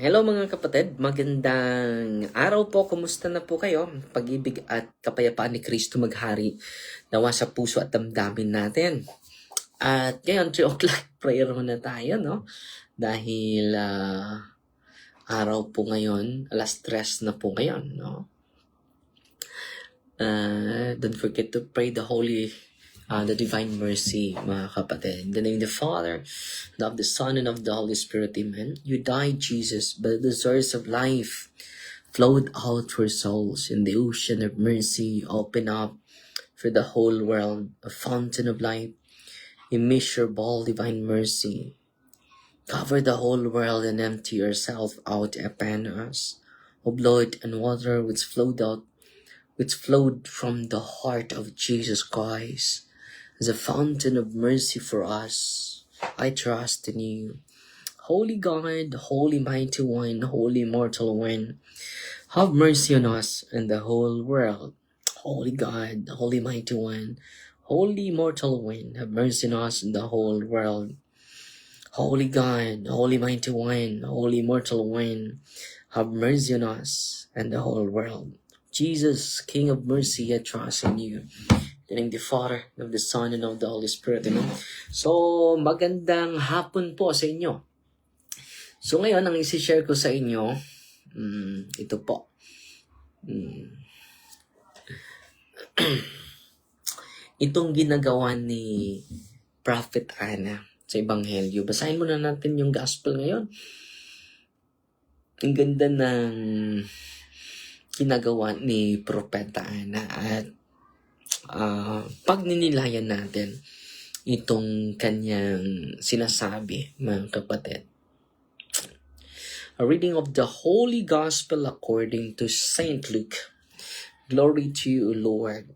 Hello mga kapatid, magandang araw po. Kumusta na po kayo? Pag-ibig at kapayapaan ni Kristo maghari nawa sa puso at damdamin natin. At ngayon, 3 o'clock prayer muna tayo, no? Dahil araw po ngayon, 3:00 na po ngayon, no? Don't forget to pray the divine mercy, mga kapatid. In the name of the Father, and of the Son, and of the Holy Spirit, amen. You died, Jesus, but the source of life flowed out for souls in the ocean of mercy. Open up for the whole world a fountain of light, immeasurable divine mercy. Cover the whole world and empty yourself out upon us, O blood and water which flowed from the heart of Jesus Christ as a fountain of mercy for us. I trust in you. Holy God, Holy Mighty One, Holy Immortal One, have mercy on us and the whole world. Holy God, Holy Mighty One, Holy Immortal One, have mercy on us and the whole world. Holy God, Holy Mighty One, Holy Immortal One, have mercy on us and the whole world. Jesus, King of mercy, I trust in you. In the name of the Father, of the Son, and of the Holy Spirit. Amen. So, magandang hapon po sa inyo. So, ngayon, ang isi-share ko sa inyo, ito po. Itong ginagawa ni Prophet Anna sa Ebanghelyo. Basahin muna natin yung gospel ngayon. Ang ganda ng ginagawa ni Propeta Anna at pagninilayan natin itong kanyang sinasabi, mga kapatid. A reading of the Holy Gospel according to Saint Luke. Glory to you, Lord.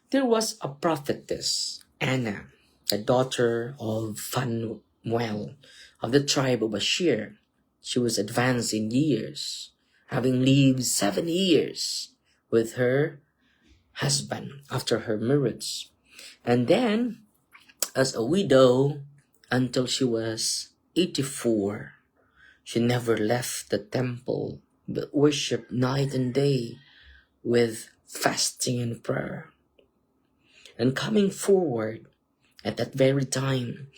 There was a prophetess, Anna, the daughter of Phanuel, of the tribe of Asher. She was advanced in years, having lived 7 years with her husband after her marriage, and then as a widow until she was 84. She never left the temple, but worshiped night and day with fasting and prayer. And coming forward at that very time,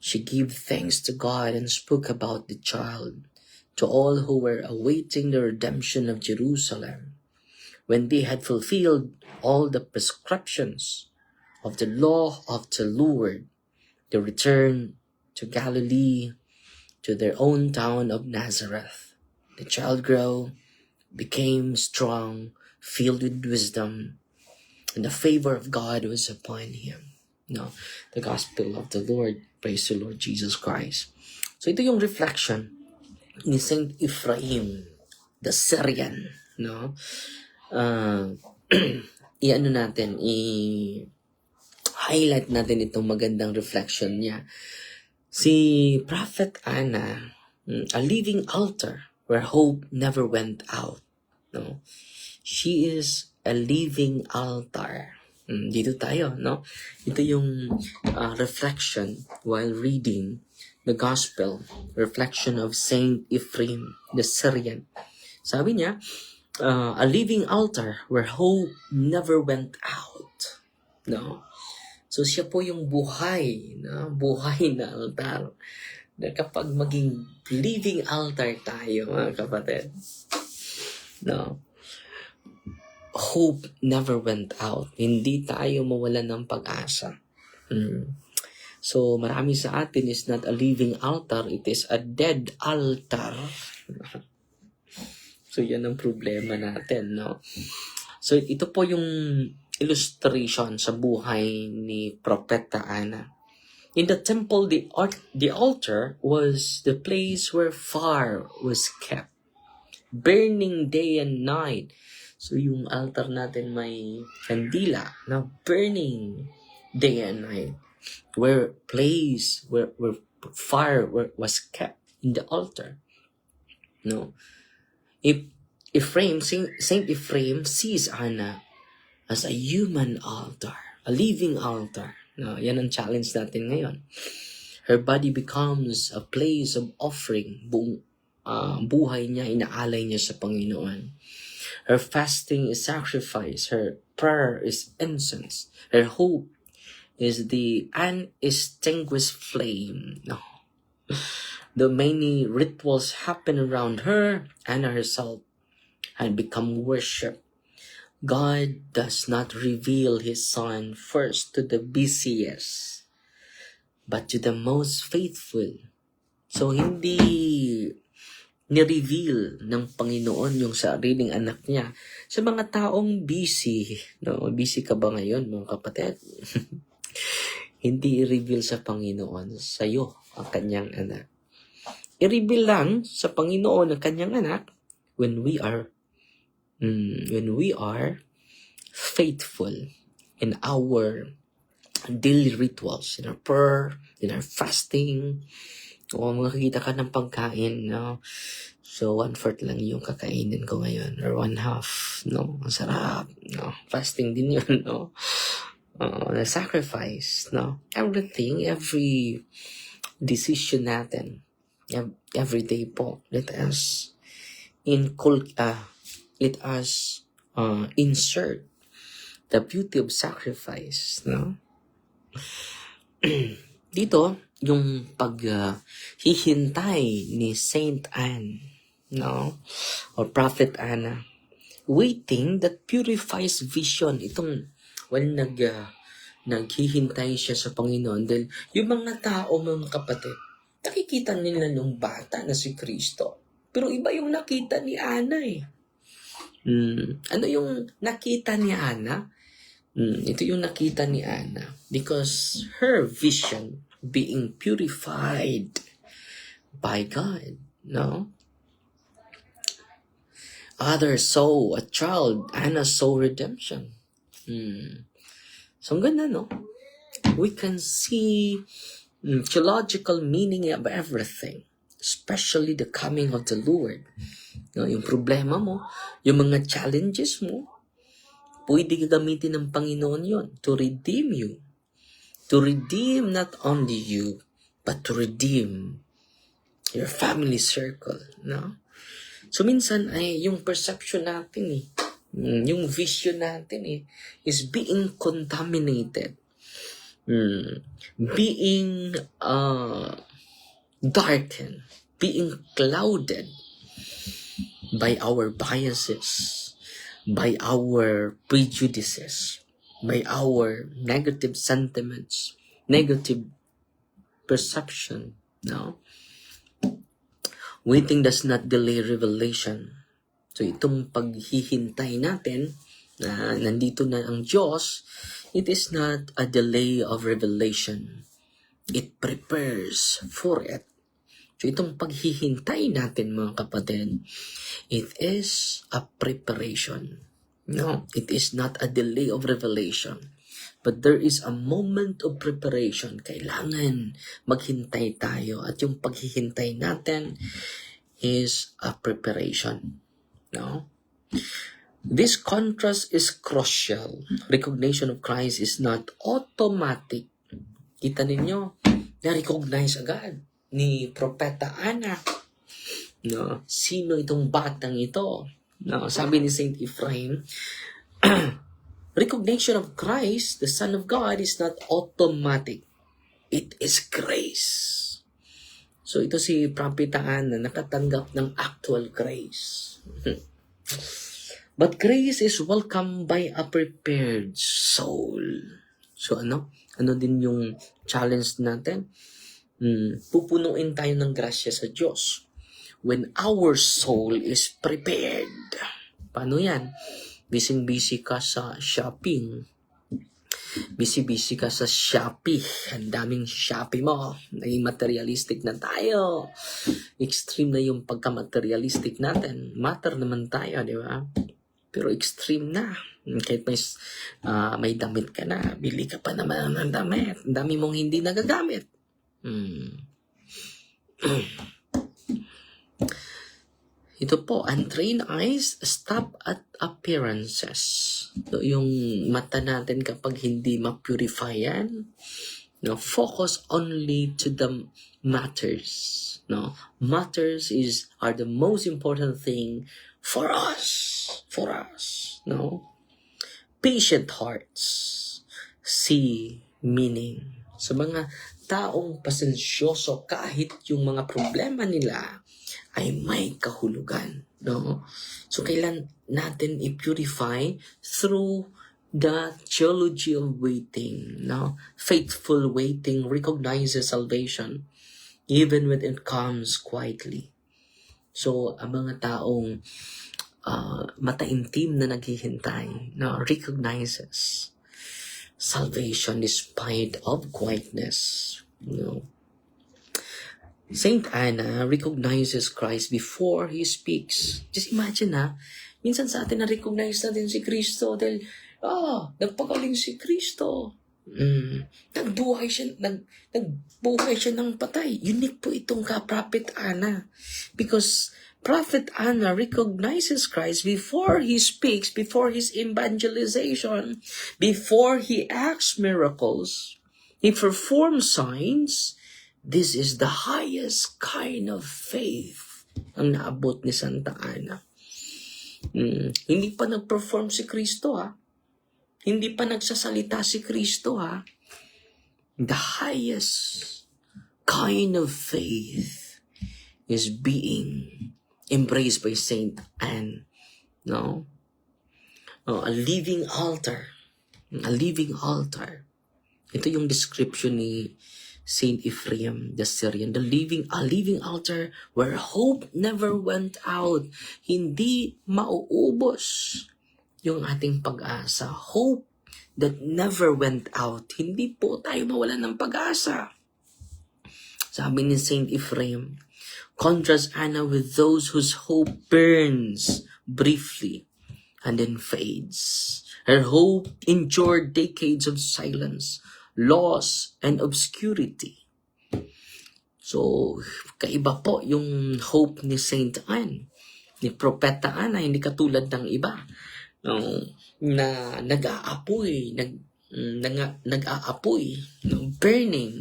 she gave thanks to God and spoke about the child to all who were awaiting the redemption of Jerusalem. When they had fulfilled all the prescriptions of the law of the Lord, they returned to Galilee, to their own town of Nazareth. The child grew, became strong, filled with wisdom, and the favor of God was upon him. No, the gospel of the Lord. Praise the Lord Jesus Christ. So ito yung reflection ni Saint Ephraim, the Syrian, no? I-highlight natin itong magandang reflection niya. Si Prophet Anna, a living altar where hope never went out. No? She is a living altar. Dito tayo, no? Ito yung reflection while reading the gospel, reflection of Saint Ephraim, the Syrian. Sabi niya, a living altar where hope never went out. No? So siya po yung buhay na altar. Na kapag maging living altar tayo, mga kapatid, no? Hope never went out. Hindi tayo mawalan ng pag-asa. So marami sa atin is not a living altar, it is a dead altar. So yan ang problema natin, no? So ito po yung illustration sa buhay ni Propeta Anna. In the temple, the altar was the place where fire was kept, burning day and night. So yung altar natin may kandila na burning day and night, where fire was kept in the altar. No, Saint Ephraim sees Anna as a human altar, a living altar. No, yan ang challenge natin ngayon. Her body becomes a place of offering. buhay niya, inaalay niya sa Panginoon. Her fasting is sacrifice. Her prayer is incense. Her hope is the unextinguished flame. No. The many rituals happen around her and herself had become worship. God does not reveal His Son first to the busiest, but to the most faithful. So, hindi ni-reveal ng Panginoon yung sariling anak niya sa mga taong busy. No? Busy ka ba ngayon, mga kapatid? Hindi i-reveal sa Panginoon sa iyo ang kanyang anak. I-reveal lang sa Panginoon ang kanyang anak when we are faithful in our daily rituals, in our prayer, in our fasting. O makakita ka ng pagkain, no? So, 1/4 lang yung kakainin ko ngayon. Or 1/2, no? Ang sarap, no? Fasting din yun, no? The sacrifice, no? Everything, every decision natin, every day po, let us insert the beauty of sacrifice, no? Dito, yung paghihintay ni Saint Anne, no? Or Prophet Anna, waiting that purifies vision. Itong naghihintay siya sa Panginoon dahil yung mga tao, mga kapatid, nakikita nila nung bata na si Kristo. Pero iba yung nakita ni Ana eh. Ano yung nakita ni Ana? Ito yung nakita ni Ana because her vision being purified by God, no? Others saw a child, Anna saw redemption. So, ang ganda, no? We can see theological meaning of everything, especially the coming of the Lord. No, yung problema mo, yung mga challenges mo, pwede gagamitin ng Panginoon yon to redeem you. To redeem not only you, but to redeem your family circle, no? So, minsan ay yung perception natin yung vision natin is being contaminated, being darkened, being clouded by our biases, by our prejudices, by our negative sentiments, negative perception, no? Waiting does not delay revelation. So, itong paghihintay natin na nandito na ang Diyos, it is not a delay of revelation. It prepares for it. So, itong paghihintay natin, mga kapatid, it is a preparation. No, it is not a delay of revelation. But there is a moment of preparation. Kailangan maghintay tayo. At yung paghihintay natin is a preparation. No? This contrast is crucial. Recognition of Christ is not automatic. Kita ninyo, na-recognize agad ni Propeta Ana. No? Sino itong batang ito? No? Sabi ni Saint Ephraim, recognition of Christ, the Son of God, is not automatic. It is grace. So, ito si Propeta Ana, nakatanggap ng actual grace. But grace is welcomed by a prepared soul. So, ano? Ano din yung challenge natin? Pupunuin tayo ng grasya sa Diyos when our soul is prepared. Paano yan? Busy ka sa shopping. Busy ka sa Shopee. Ang daming Shopee mo. Naging materialistic na tayo. Extreme na yung pagka-materialistic natin. Matter naman tayo, di ba? Pero extreme na. Kahit may damit ka na, bili ka pa naman ng damit. Ang dami mong hindi nagagamit. Ito po, untrained eyes stop at appearances. So, yung mata natin kapag hindi ma-purify yan, focus only to the matters. No, matters are the most important thing for us. No, patient hearts see meaning. Sa mga taong pasensyoso, kahit yung mga problema nila ay may kahulugan. No, so kailan natin i-purify through the theology of waiting. No, faithful waiting recognizes salvation even when it comes quietly. So, ang mga taong mataimtim na naghihintay, no, recognizes salvation despite of quietness. No. Saint Anna recognizes Christ before he speaks. Just imagine minsan sa atin na-recognize natin si Kristo dahil, nagpagaling si Kristo. Nagbuhay siya ng patay. Unique po itong Prophet Anna. Because Prophet Anna recognizes Christ before he speaks, before his evangelization, before he acts miracles, he performs signs. This is the highest kind of faith ang naabot ni Santa Ana. Hindi pa nag-perform si Kristo Hindi pa nagsasalita si Kristo The highest kind of faith is being embraced by Saint Anne. No? A living altar. A living altar. Ito yung description ni Saint Ephraim the Syrian, a living altar where hope never went out. Hindi mauubos yung ating pag-asa. Hope that never went out. Hindi po tayo mawalan ng pag-asa. Sabi ni Saint Ephraim, contrast Anna with those whose hope burns briefly and then fades. Her hope endured decades of silence, loss, and obscurity. So, kaiba po yung hope ni Saint Anne, ni Propeta Anna, hindi katulad ng iba. Na nag-aapoy, burning,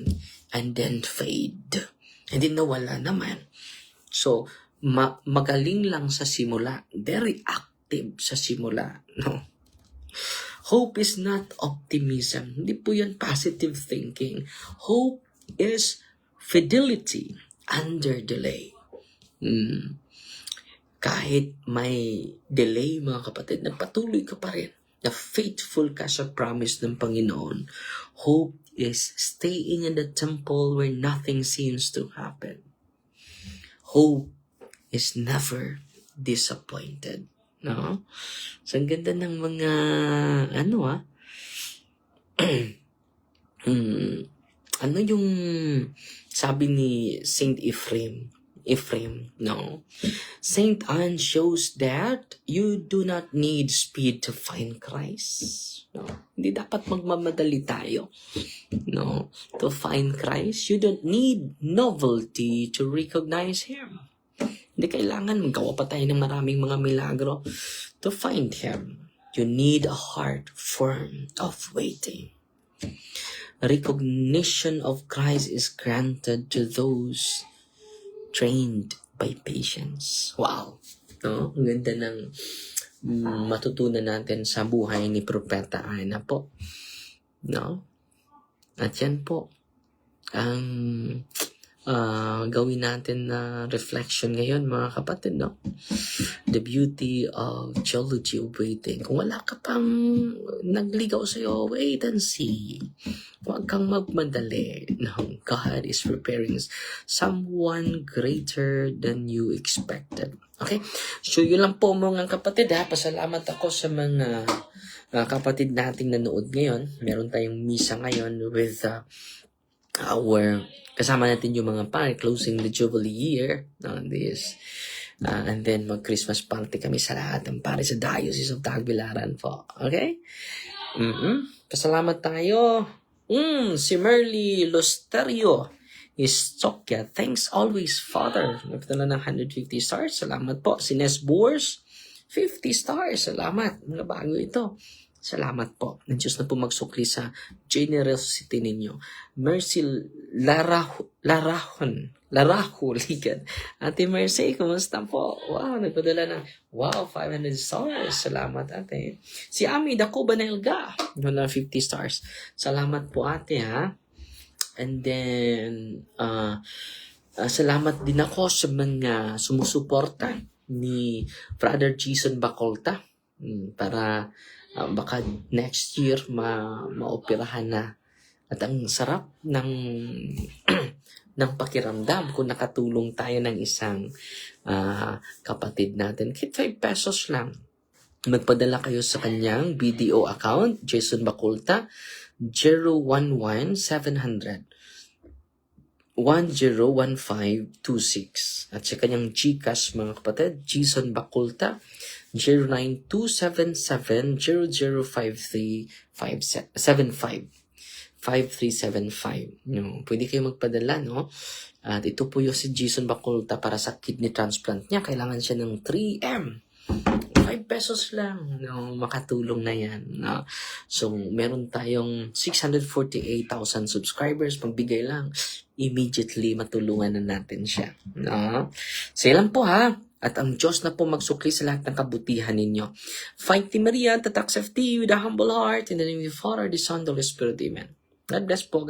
and then fade. And then nawala naman. So, magaling lang sa simula, very active sa simula. No? Hope is not optimism. Hindi po yan positive thinking. Hope is fidelity under delay. Kahit may delay, mga kapatid, nagpatuloy ka pa rin. Na faithful ka sa promise ng Panginoon. Hope is staying in the temple where nothing seems to happen. Hope is never disappointed. No? So, ang ganda ng mga, ano yung sabi ni Saint Ephraim, no? Saint Anne shows that you do not need speed to find Christ. No? Hindi dapat magmamadali tayo. No? To find Christ, you don't need novelty to recognize Him. Hindi kailangan magawa pa tayo ng maraming mga milagro to find Him. You need a heart firm of waiting. Recognition of Christ is granted to those trained by patience. Wow! No? Ang ganda ng matutunan natin sa buhay ni Propeta Anna po. No? At yan po ang gawin natin na reflection ngayon, mga kapatid, no? The beauty of theology of waiting. Kung wala ka pang nagligaw sa'yo, wait and see. Huwag kang magmadali. No, God is preparing someone greater than you expected. Okay? So, yun lang po, mga kapatid, Pasalamat ako sa mga kapatid nating nanood ngayon. Meron tayong misa ngayon with our kasama natin yung mga pare closing the Jubilee year this and then mag-Christmas party kami sa lahat ng pare sa Diocese of Tagbilaran po. Okay? Pasalamat tayo. Si Merly Losterio is Tokya. Thanks always, Father. Nagtala ng 150 stars. Salamat po. Si Nes Boers, 50 stars. Salamat. Mga bago ito. Salamat po. Ng Diyos na po magsukli sa generosity ninyo. Mercy Larahul. Ate Mercy, kumusta po? Wow, nagpadala ng $500. Salamat, ate. Si Ami Dako Banelga, 150 stars. Salamat po, ate, ha? And then, salamat din ako sa mga sumusuporta ni Brother Jason Bacolta para baka next year maoperahan na. At ang sarap ng ng pakiramdam kung nakatulong tayo ng isang kapatid natin. Kahit 5 pesos lang. Magpadala kayo sa kanyang BDO account, Jason Bacolta, 011-700 101526. At sa kanyang GCash, mga kapatid, Jason Bacolta, 09277005375. No, pwede kayo magpadala, no? At ito po yung si Jason Bacolta para sa kidney transplant niya. Kailangan siya ng 3M. 5 pesos lang, no, makatulong na yan, no? So, meron tayong 648,000 subscribers. Pagbigay lang, immediately matulungan na natin siya, no? So, yan po, ha? At ang Diyos na po magsukli sa lahat ng kabutihan ninyo. Fight Team Maria, Tatax FT with a humble heart, in the name of the Father, the Son, the Holy Spirit, Amen. God bless po.